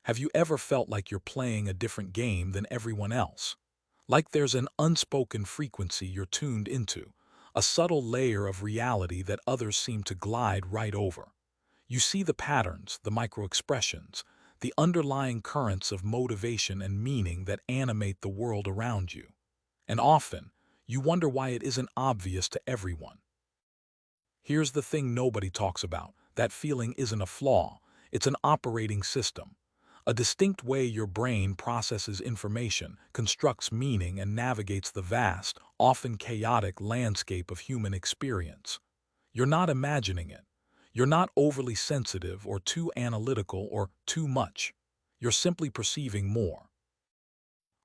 Have you ever felt like you're playing a different game than everyone else? Like there's an unspoken frequency you're tuned into, a subtle layer of reality that others seem to glide right over. You see the patterns, the microexpressions, the underlying currents of motivation and meaning that animate the world around you. And often, you wonder why it isn't obvious to everyone. Here's the thing nobody talks about. That feeling isn't a flaw, it's an operating system. A distinct way your brain processes information, constructs meaning, and navigates the vast, often chaotic landscape of human experience. You're not imagining it. You're not overly sensitive or too analytical or too much. You're simply perceiving more.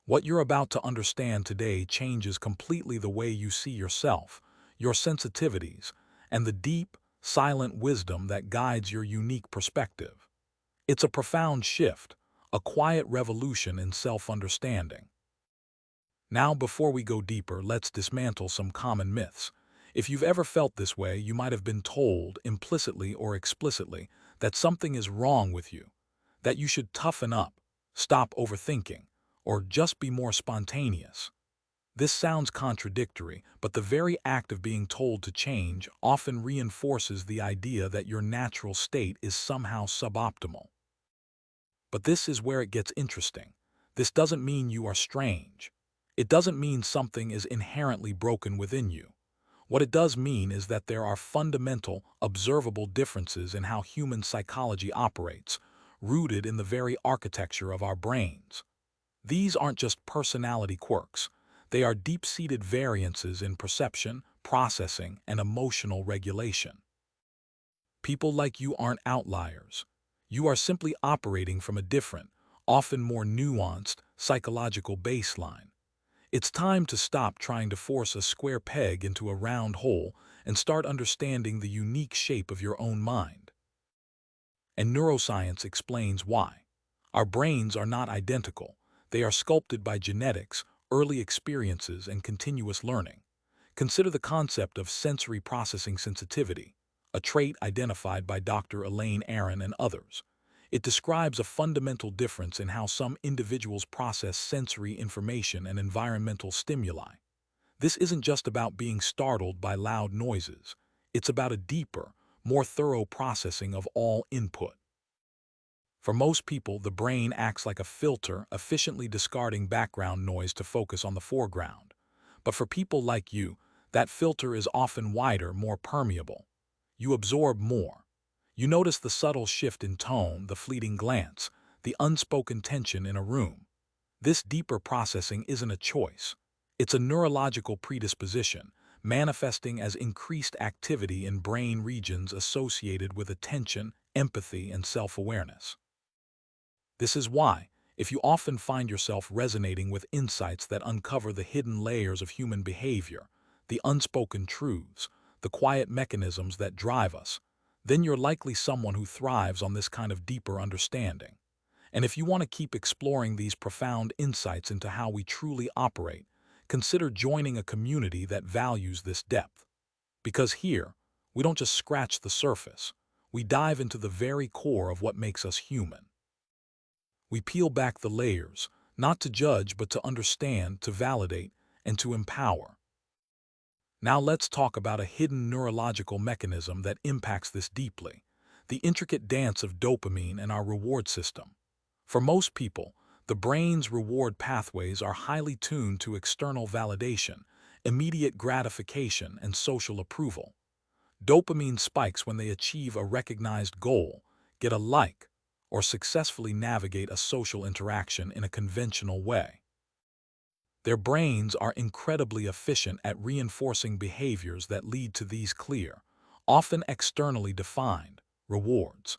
What you're about to understand today changes completely the way you see yourself, your sensitivities, and the deep, silent wisdom that guides your unique perspective. It's a profound shift, a quiet revolution in self-understanding. Now, before we go deeper, let's dismantle some common myths. If you've ever felt this way, you might have been told, implicitly or explicitly, that something is wrong with you, that you should toughen up, stop overthinking, or just be more spontaneous. This sounds contradictory, but the very act of being told to change often reinforces the idea that your natural state is somehow suboptimal. But this is where it gets interesting. This doesn't mean you are strange. It doesn't mean something is inherently broken within you. What it does mean is that there are fundamental, observable differences in how human psychology operates, rooted in the very architecture of our brains. These aren't just personality quirks. They are deep-seated variances in perception, processing, and emotional regulation. People like you aren't outliers. You are simply operating from a different, often more nuanced, psychological baseline. It's time to stop trying to force a square peg into a round hole and start understanding the unique shape of your own mind. And neuroscience explains why. Our brains are not identical. They are sculpted by genetics, early experiences, and continuous learning. Consider the concept of sensory processing sensitivity, a trait identified by Dr. Elaine Aron and others. It describes a fundamental difference in how some individuals process sensory information and environmental stimuli. This isn't just about being startled by loud noises. It's about a deeper, more thorough processing of all input. For most people, the brain acts like a filter, efficiently discarding background noise to focus on the foreground. But for people like you, that filter is often wider, more permeable. You absorb more. You notice the subtle shift in tone, the fleeting glance, the unspoken tension in a room. This deeper processing isn't a choice. It's a neurological predisposition, manifesting as increased activity in brain regions associated with attention, empathy, and self-awareness. This is why, if you often find yourself resonating with insights that uncover the hidden layers of human behavior, the unspoken truths, the quiet mechanisms that drive us, then you're likely someone who thrives on this kind of deeper understanding. And if you want to keep exploring these profound insights into how we truly operate, consider joining a community that values this depth. Because here, we don't just scratch the surface, we dive into the very core of what makes us human. We peel back the layers, not to judge but to understand, to validate, and to empower. Now let's talk about a hidden neurological mechanism that impacts this deeply, the intricate dance of dopamine and our reward system. For most people, the brain's reward pathways are highly tuned to external validation, immediate gratification, and social approval. Dopamine spikes when they achieve a recognized goal, get a like, or successfully navigate a social interaction in a conventional way. Their brains are incredibly efficient at reinforcing behaviors that lead to these clear, often externally defined, rewards.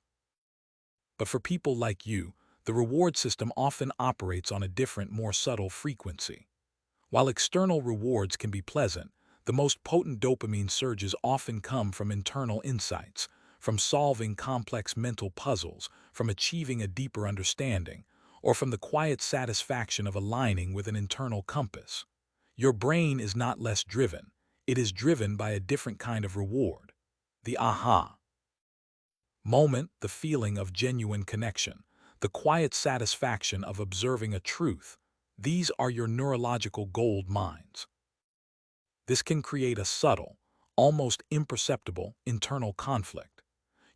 But for people like you, the reward system often operates on a different, more subtle frequency. While external rewards can be pleasant, the most potent dopamine surges often come from internal insights, from solving complex mental puzzles, from achieving a deeper understanding, or from the quiet satisfaction of aligning with an internal compass. Your brain is not less driven. It is driven by a different kind of reward. The aha moment, the feeling of genuine connection, the quiet satisfaction of observing a truth. These are your neurological gold mines. This can create a subtle, almost imperceptible internal conflict.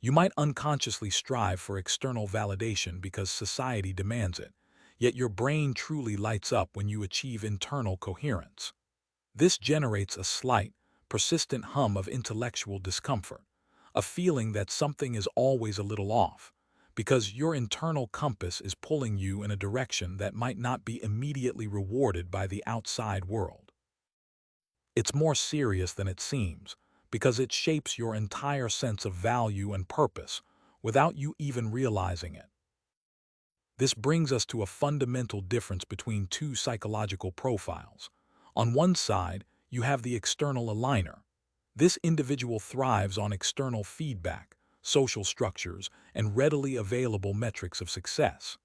You might unconsciously strive for external validation because society demands it, yet your brain truly lights up when you achieve internal coherence. This generates a slight, persistent hum of intellectual discomfort, a feeling that something is always a little off, because your internal compass is pulling you in a direction that might not be immediately rewarded by the outside world. It's more serious than it seems, because it shapes your entire sense of value and purpose without you even realizing it. This brings us to a fundamental difference between two psychological profiles. On one side, you have the external aligner. This individual thrives on external feedback, social structures, and readily available metrics of success.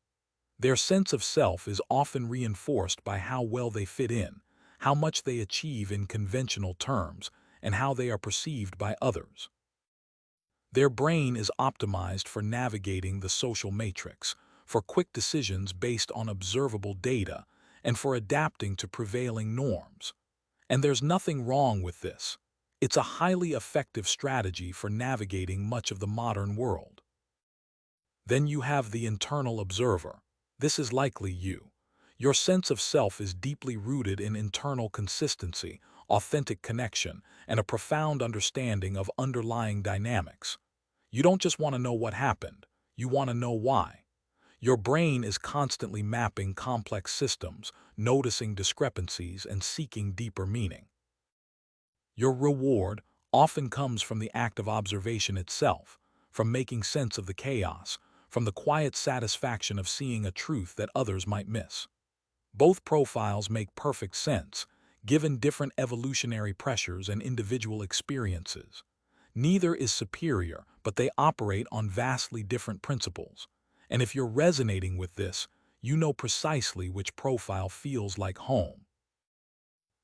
Their sense of self is often reinforced by how well they fit in, how much they achieve in conventional terms, and how they are perceived by others. Their brain is optimized for navigating the social matrix, for quick decisions based on observable data, and for adapting to prevailing norms. And there's nothing wrong with this. It's a highly effective strategy for navigating much of the modern world. Then you have the internal observer. This is likely you. Your sense of self is deeply rooted in internal consistency, authentic connection, and a profound understanding of underlying dynamics. You don't just want to know what happened, you want to know why. Your brain is constantly mapping complex systems, noticing discrepancies, and seeking deeper meaning. Your reward often comes from the act of observation itself, from making sense of the chaos, from the quiet satisfaction of seeing a truth that others might miss. Both profiles make perfect sense, given different evolutionary pressures and individual experiences. Neither is superior, but they operate on vastly different principles. And if you're resonating with this, you know precisely which profile feels like home.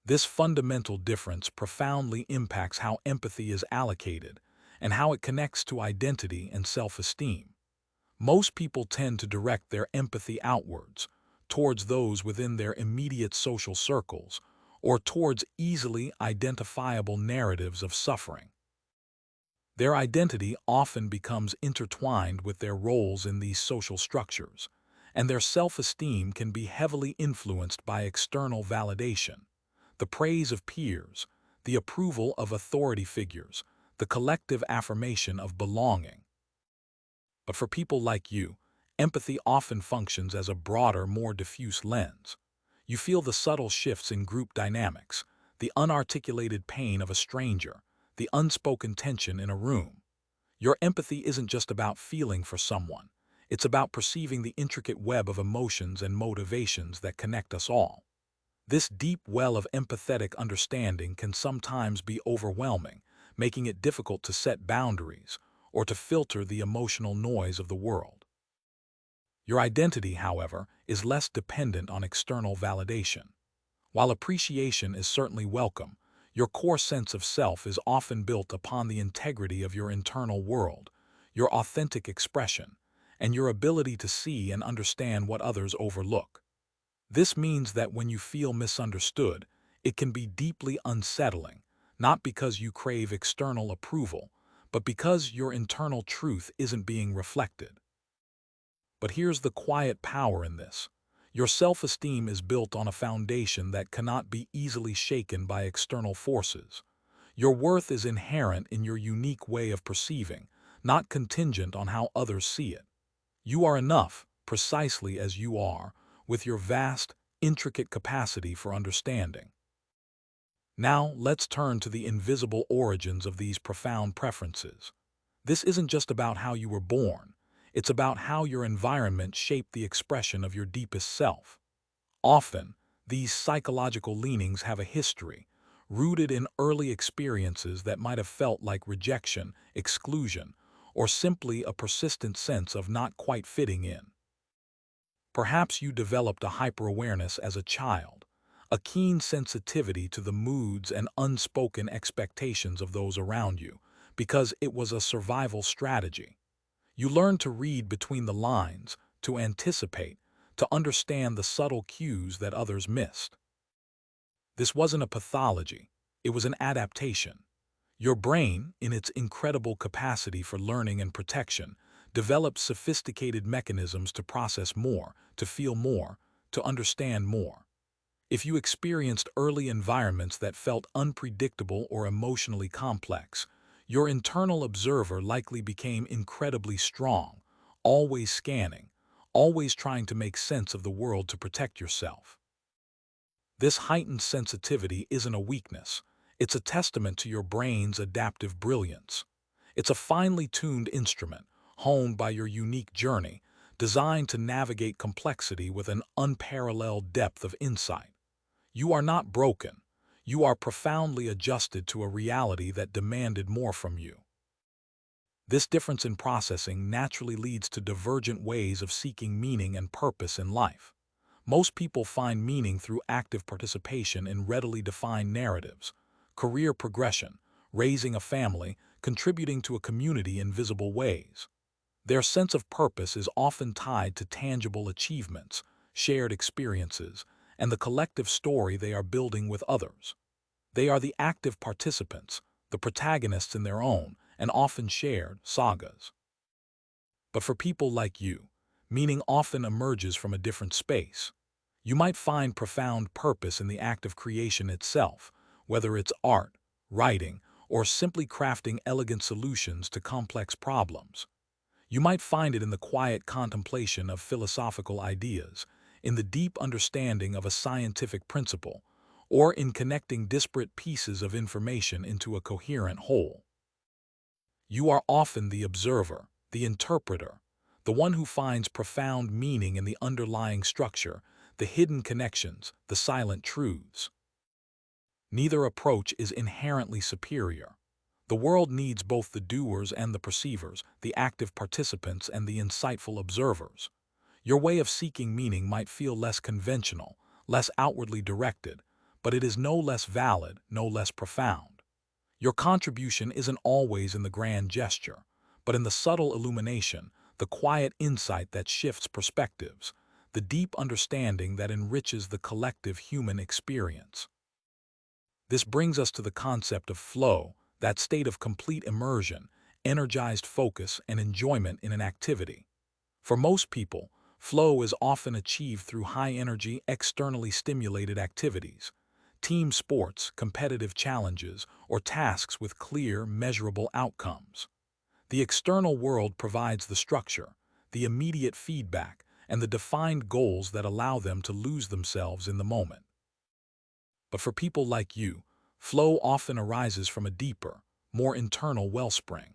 This fundamental difference profoundly impacts how empathy is allocated and how it connects to identity and self-esteem. Most people tend to direct their empathy outwards, towards those within their immediate social circles, or towards easily identifiable narratives of suffering. Their identity often becomes intertwined with their roles in these social structures, and their self-esteem can be heavily influenced by external validation, the praise of peers, the approval of authority figures, the collective affirmation of belonging. But for people like you, empathy often functions as a broader, more diffuse lens. You feel the subtle shifts in group dynamics, the unarticulated pain of a stranger, the unspoken tension in a room. Your empathy isn't just about feeling for someone. It's about perceiving the intricate web of emotions and motivations that connect us all. This deep well of empathetic understanding can sometimes be overwhelming, making it difficult to set boundaries or to filter the emotional noise of the world. Your identity, however, is less dependent on external validation. While appreciation is certainly welcome, your core sense of self is often built upon the integrity of your internal world, your authentic expression, and your ability to see and understand what others overlook. This means that when you feel misunderstood, it can be deeply unsettling, not because you crave external approval, but because your internal truth isn't being reflected. But here's the quiet power in this. Your self-esteem is built on a foundation that cannot be easily shaken by external forces. Your worth is inherent in your unique way of perceiving, not contingent on how others see it. You are enough, precisely as you are, with your vast, intricate capacity for understanding. Now, let's turn to the invisible origins of these profound preferences. This isn't just about how you were born. It's about how your environment shaped the expression of your deepest self. Often, these psychological leanings have a history, rooted in early experiences that might have felt like rejection, exclusion, or simply a persistent sense of not quite fitting in. Perhaps you developed a hyper-awareness as a child, a keen sensitivity to the moods and unspoken expectations of those around you, because it was a survival strategy. You learned to read between the lines, to anticipate, to understand the subtle cues that others missed. This wasn't a pathology, it was an adaptation. Your brain, in its incredible capacity for learning and protection, develops sophisticated mechanisms to process more, to feel more, to understand more. If you experienced early environments that felt unpredictable or emotionally complex, your internal observer likely became incredibly strong, always scanning, always trying to make sense of the world to protect yourself. This heightened sensitivity isn't a weakness. It's a testament to your brain's adaptive brilliance. It's a finely tuned instrument, honed by your unique journey, designed to navigate complexity with an unparalleled depth of insight. You are not broken. You are profoundly adjusted to a reality that demanded more from you. This difference in processing naturally leads to divergent ways of seeking meaning and purpose in life. Most people find meaning through active participation in readily defined narratives, career progression, raising a family, contributing to a community in visible ways. Their sense of purpose is often tied to tangible achievements, shared experiences, and the collective story they are building with others. They are the active participants, the protagonists in their own, and often shared, sagas. But for people like you, meaning often emerges from a different space. You might find profound purpose in the act of creation itself, whether it's art, writing, or simply crafting elegant solutions to complex problems. You might find it in the quiet contemplation of philosophical ideas, in the deep understanding of a scientific principle, or in connecting disparate pieces of information into a coherent whole. You are often the observer, the interpreter, the one who finds profound meaning in the underlying structure, the hidden connections, the silent truths. Neither approach is inherently superior. The world needs both the doers and the perceivers, the active participants and the insightful observers. Your way of seeking meaning might feel less conventional, less outwardly directed, but it is no less valid, no less profound. Your contribution isn't always in the grand gesture, but in the subtle illumination, the quiet insight that shifts perspectives, the deep understanding that enriches the collective human experience. This brings us to the concept of flow, that state of complete immersion, energized focus, and enjoyment in an activity. For most people, flow is often achieved through high-energy, externally stimulated activities, team sports, competitive challenges, or tasks with clear, measurable outcomes. The external world provides the structure, the immediate feedback, and the defined goals that allow them to lose themselves in the moment. But for people like you, flow often arises from a deeper, more internal wellspring.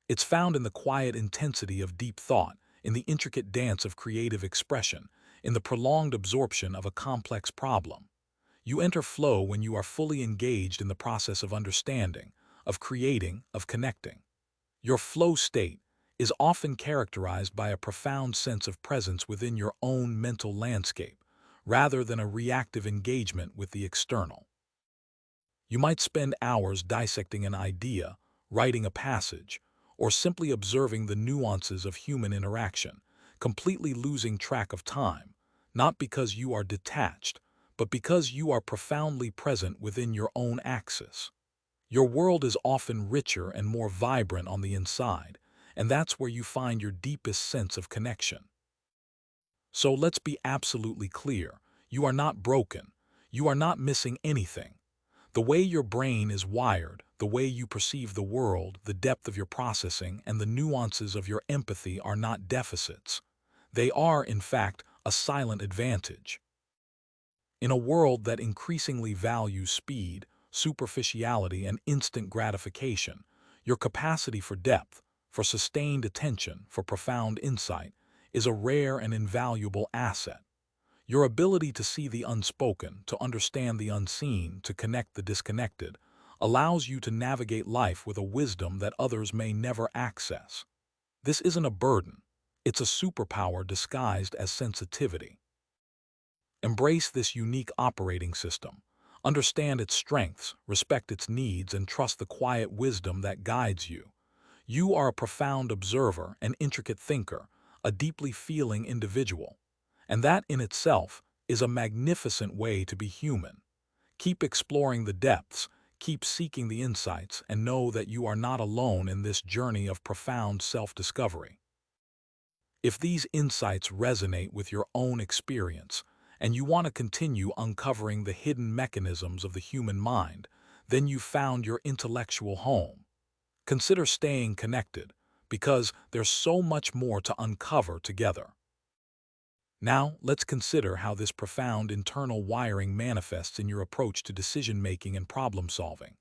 It's found in the quiet intensity of deep thought, in the intricate dance of creative expression, in the prolonged absorption of a complex problem. You enter flow when you are fully engaged in the process of understanding, of creating, of connecting. Your flow state is often characterized by a profound sense of presence within your own mental landscape, rather than a reactive engagement with the external. You might spend hours dissecting an idea, writing a passage, or simply observing the nuances of human interaction, completely losing track of time, not because you are detached, but because you are profoundly present within your own axis. Your world is often richer and more vibrant on the inside, and that's where you find your deepest sense of connection. So let's be absolutely clear. You are not broken. You are not missing anything. The way your brain is wired, the way you perceive the world, the depth of your processing, and the nuances of your empathy are not deficits. They are, in fact, a silent advantage. In a world that increasingly values speed, superficiality, and instant gratification, your capacity for depth, for sustained attention, for profound insight, is a rare and invaluable asset. Your ability to see the unspoken, to understand the unseen, to connect the disconnected, allows you to navigate life with a wisdom that others may never access. This isn't a burden. It's a superpower disguised as sensitivity. Embrace this unique operating system. Understand its strengths, respect its needs, and trust the quiet wisdom that guides you. You are a profound observer, an intricate thinker, a deeply feeling individual. And that in itself is a magnificent way to be human. Keep exploring the depths, keep seeking the insights, and know that you are not alone in this journey of profound self-discovery. If these insights resonate with your own experience, and you want to continue uncovering the hidden mechanisms of the human mind, then you've found your intellectual home. Consider staying connected, because there's so much more to uncover together. Now, let's consider how this profound internal wiring manifests in your approach to decision-making and problem-solving.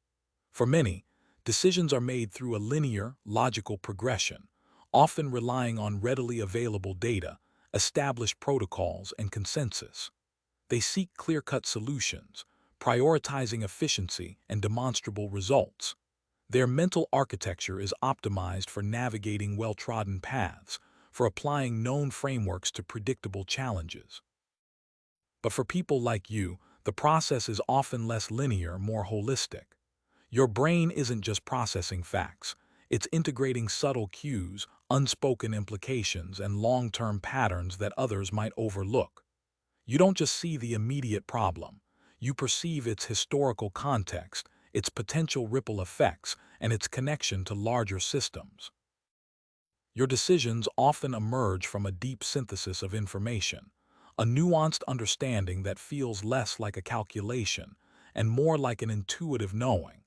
For many, decisions are made through a linear, logical progression, often relying on readily available data, established protocols, and consensus. They seek clear-cut solutions, prioritizing efficiency and demonstrable results. Their mental architecture is optimized for navigating well-trodden paths, for applying known frameworks to predictable challenges. But for people like you, the process is often less linear, more holistic. Your brain isn't just processing facts, it's integrating subtle cues, unspoken implications, and long-term patterns that others might overlook. You don't just see the immediate problem, you perceive its historical context, its potential ripple effects, and its connection to larger systems. Your decisions often emerge from a deep synthesis of information, a nuanced understanding that feels less like a calculation and more like an intuitive knowing.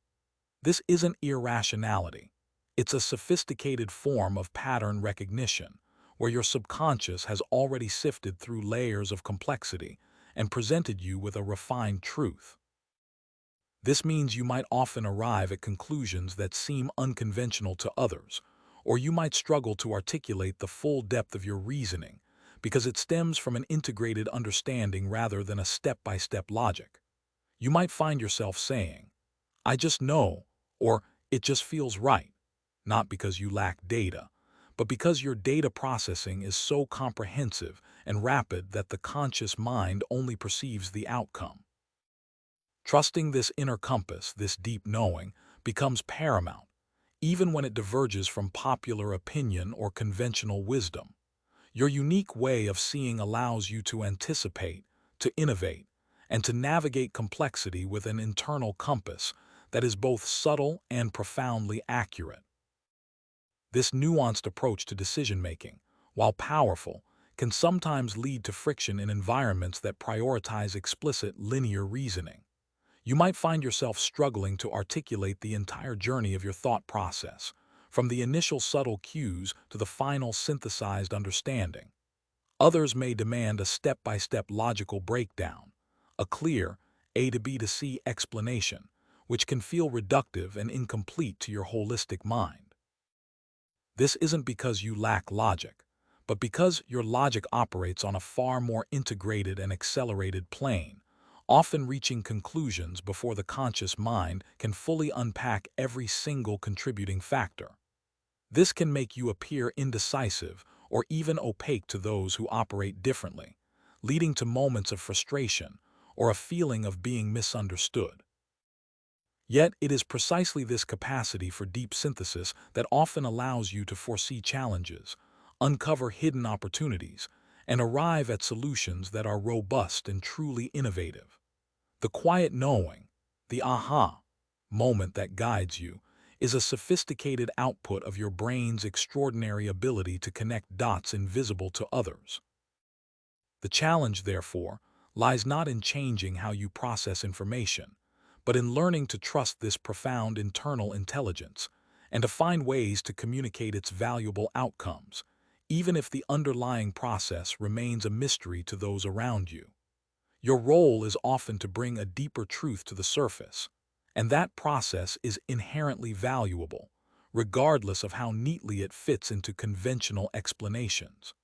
This isn't irrationality. It's a sophisticated form of pattern recognition, where your subconscious has already sifted through layers of complexity and presented you with a refined truth. This means you might often arrive at conclusions that seem unconventional to others, or you might struggle to articulate the full depth of your reasoning because it stems from an integrated understanding rather than a step-by-step logic. You might find yourself saying, "I just know," or "it just feels right," not because you lack data, but because your data processing is so comprehensive and rapid that the conscious mind only perceives the outcome. Trusting this inner compass, this deep knowing, becomes paramount, even when it diverges from popular opinion or conventional wisdom. Your unique way of seeing allows you to anticipate, to innovate, and to navigate complexity with an internal compass that is both subtle and profoundly accurate. This nuanced approach to decision-making, while powerful, can sometimes lead to friction in environments that prioritize explicit linear reasoning. You might find yourself struggling to articulate the entire journey of your thought process, from the initial subtle cues to the final synthesized understanding. Others may demand a step-by-step logical breakdown, a clear A to B to C explanation, which can feel reductive and incomplete to your holistic mind. This isn't because you lack logic, but because your logic operates on a far more integrated and accelerated plane, often reaching conclusions before the conscious mind can fully unpack every single contributing factor. This can make you appear indecisive or even opaque to those who operate differently, leading to moments of frustration or a feeling of being misunderstood. Yet it is precisely this capacity for deep synthesis that often allows you to foresee challenges, uncover hidden opportunities, and arrive at solutions that are robust and truly innovative. The quiet knowing, the aha moment that guides you, is a sophisticated output of your brain's extraordinary ability to connect dots invisible to others. The challenge, therefore, lies not in changing how you process information, but in learning to trust this profound internal intelligence and to find ways to communicate its valuable outcomes, even if the underlying process remains a mystery to those around you. Your role is often to bring a deeper truth to the surface, and that process is inherently valuable, regardless of how neatly it fits into conventional explanations.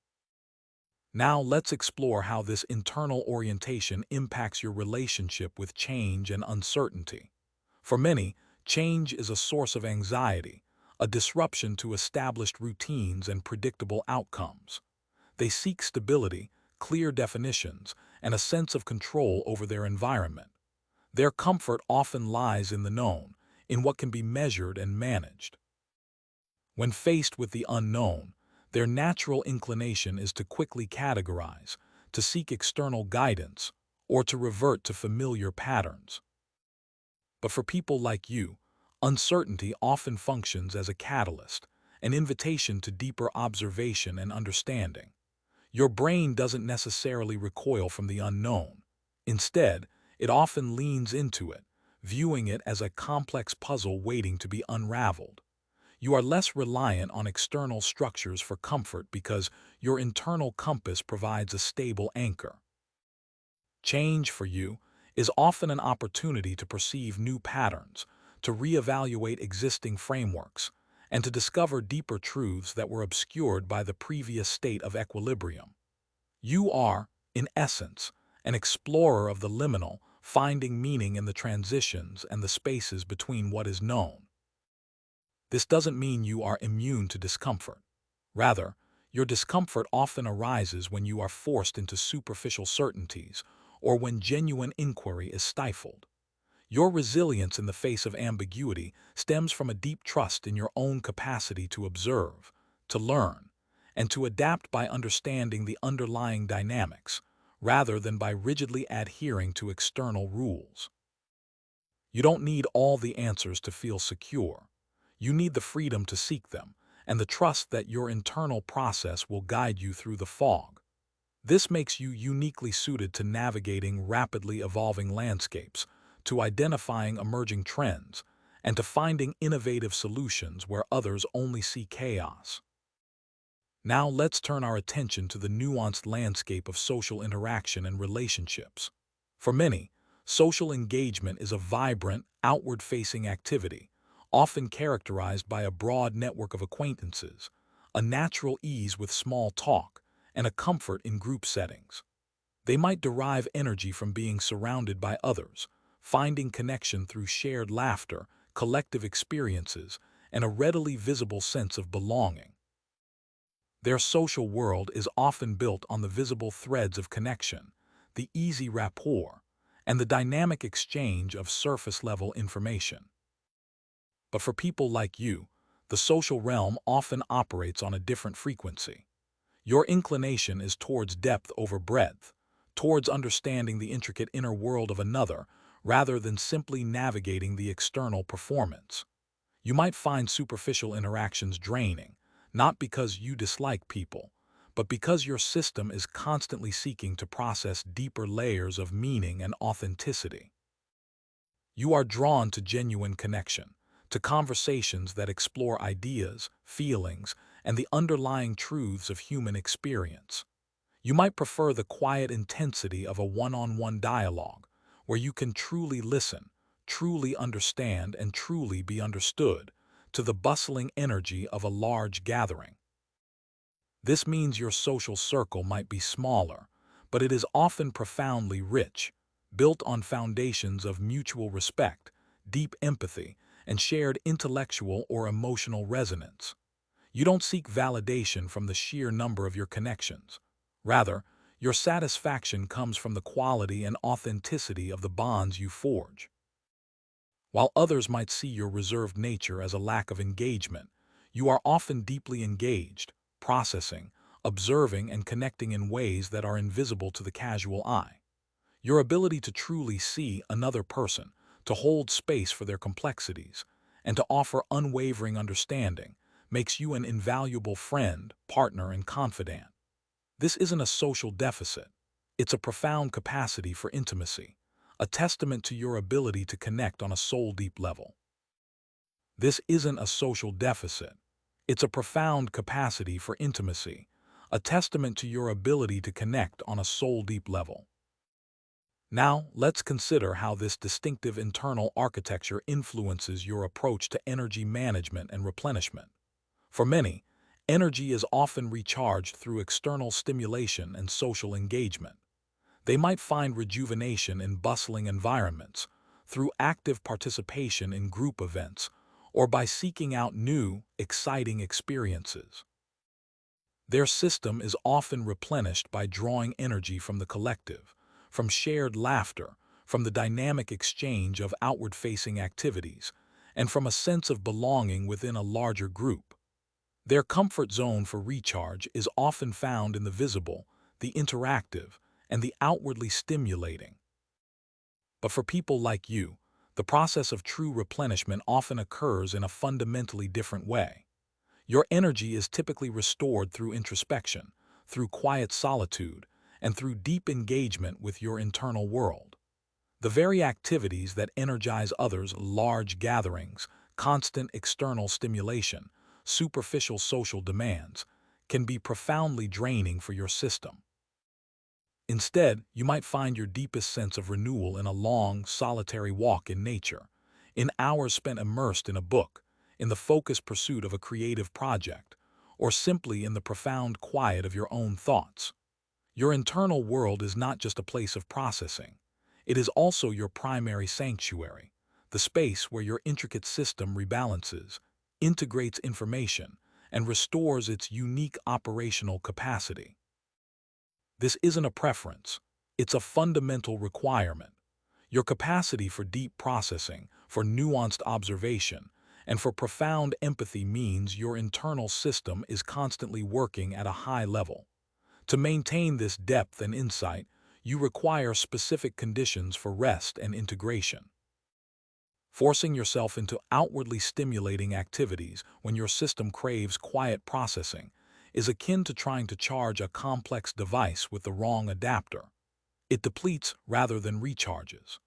Now let's explore how this internal orientation impacts your relationship with change and uncertainty. For many, change is a source of anxiety, a disruption to established routines and predictable outcomes. They seek stability, clear definitions, and a sense of control over their environment. Their comfort often lies in the known, in what can be measured and managed. When faced with the unknown, Their natural inclination is to quickly categorize, to seek external guidance, or to revert to familiar patterns. But for people like you, uncertainty often functions as a catalyst, an invitation to deeper observation and understanding. Your brain doesn't necessarily recoil from the unknown. Instead, it often leans into it, viewing it as a complex puzzle waiting to be unraveled. You are less reliant on external structures for comfort because your internal compass provides a stable anchor. Change for you is often an opportunity to perceive new patterns, to reevaluate existing frameworks, and to discover deeper truths that were obscured by the previous state of equilibrium. You are, in essence, an explorer of the liminal, finding meaning in the transitions and the spaces between what is known. This doesn't mean you are immune to discomfort. Rather, your discomfort often arises when you are forced into superficial certainties or when genuine inquiry is stifled. Your resilience in the face of ambiguity stems from a deep trust in your own capacity to observe, to learn, and to adapt by understanding the underlying dynamics, rather than by rigidly adhering to external rules. You don't need all the answers to feel secure. You need the freedom to seek them, and the trust that your internal process will guide you through the fog. This makes you uniquely suited to navigating rapidly evolving landscapes, to identifying emerging trends, and to finding innovative solutions where others only see chaos. Now let's turn our attention to the nuanced landscape of social interaction and relationships. For many, social engagement is a vibrant, outward-facing activity, often characterized by a broad network of acquaintances, a natural ease with small talk, and a comfort in group settings. They might derive energy from being surrounded by others, finding connection through shared laughter, collective experiences, and a readily visible sense of belonging. Their social world is often built on the visible threads of connection, the easy rapport, and the dynamic exchange of surface-level information. But for people like you, the social realm often operates on a different frequency. Your inclination is towards depth over breadth, towards understanding the intricate inner world of another, rather than simply navigating the external performance. You might find superficial interactions draining, not because you dislike people, but because your system is constantly seeking to process deeper layers of meaning and authenticity. You are drawn to genuine connection, to conversations that explore ideas, feelings, and the underlying truths of human experience. You might prefer the quiet intensity of a one-on-one dialogue, where you can truly listen, truly understand, and truly be understood, to the bustling energy of a large gathering. This means your social circle might be smaller, but it is often profoundly rich, built on foundations of mutual respect, deep empathy, and shared intellectual or emotional resonance. You don't seek validation from the sheer number of your connections. Rather, your satisfaction comes from the quality and authenticity of the bonds you forge. While others might see your reserved nature as a lack of engagement, you are often deeply engaged, processing, observing, and connecting in ways that are invisible to the casual eye. Your ability to truly see another person, to hold space for their complexities, and to offer unwavering understanding makes you an invaluable friend, partner, and confidant. This isn't a social deficit. It's a profound capacity for intimacy, a testament to your ability to connect on a soul-deep level. This isn't a social deficit. It's a profound capacity for intimacy, a testament to your ability to connect on a soul-deep level. Now, let's consider how this distinctive internal architecture influences your approach to energy management and replenishment. For many, energy is often recharged through external stimulation and social engagement. They might find rejuvenation in bustling environments, through active participation in group events, or by seeking out new, exciting experiences. Their system is often replenished by drawing energy from the collective, from shared laughter, from the dynamic exchange of outward-facing activities, and from a sense of belonging within a larger group. Their comfort zone for recharge is often found in the visible, the interactive, and the outwardly stimulating. But for people like you, the process of true replenishment often occurs in a fundamentally different way. Your energy is typically restored through introspection, through quiet solitude, and through deep engagement with your internal world. The very activities that energize others, large gatherings, constant external stimulation, superficial social demands, can be profoundly draining for your system. Instead, you might find your deepest sense of renewal in a long, solitary walk in nature, in hours spent immersed in a book, in the focused pursuit of a creative project, or simply in the profound quiet of your own thoughts. Your internal world is not just a place of processing. It is also your primary sanctuary, the space where your intricate system rebalances, integrates information, and restores its unique operational capacity. This isn't a preference, it's a fundamental requirement. Your capacity for deep processing, for nuanced observation, and for profound empathy means your internal system is constantly working at a high level. To maintain this depth and insight, you require specific conditions for rest and integration. Forcing yourself into outwardly stimulating activities when your system craves quiet processing is akin to trying to charge a complex device with the wrong adapter. It depletes rather than recharges.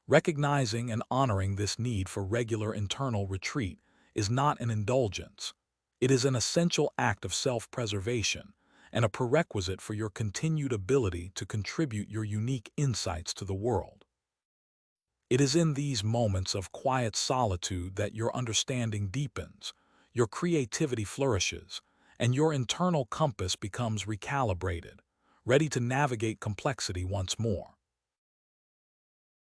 Recognizing and honoring this need for regular internal retreat is not an indulgence. It is an essential act of self-preservation and a prerequisite for your continued ability to contribute your unique insights to the world. It is in these moments of quiet solitude that your understanding deepens, your creativity flourishes, and your internal compass becomes recalibrated, ready to navigate complexity once more.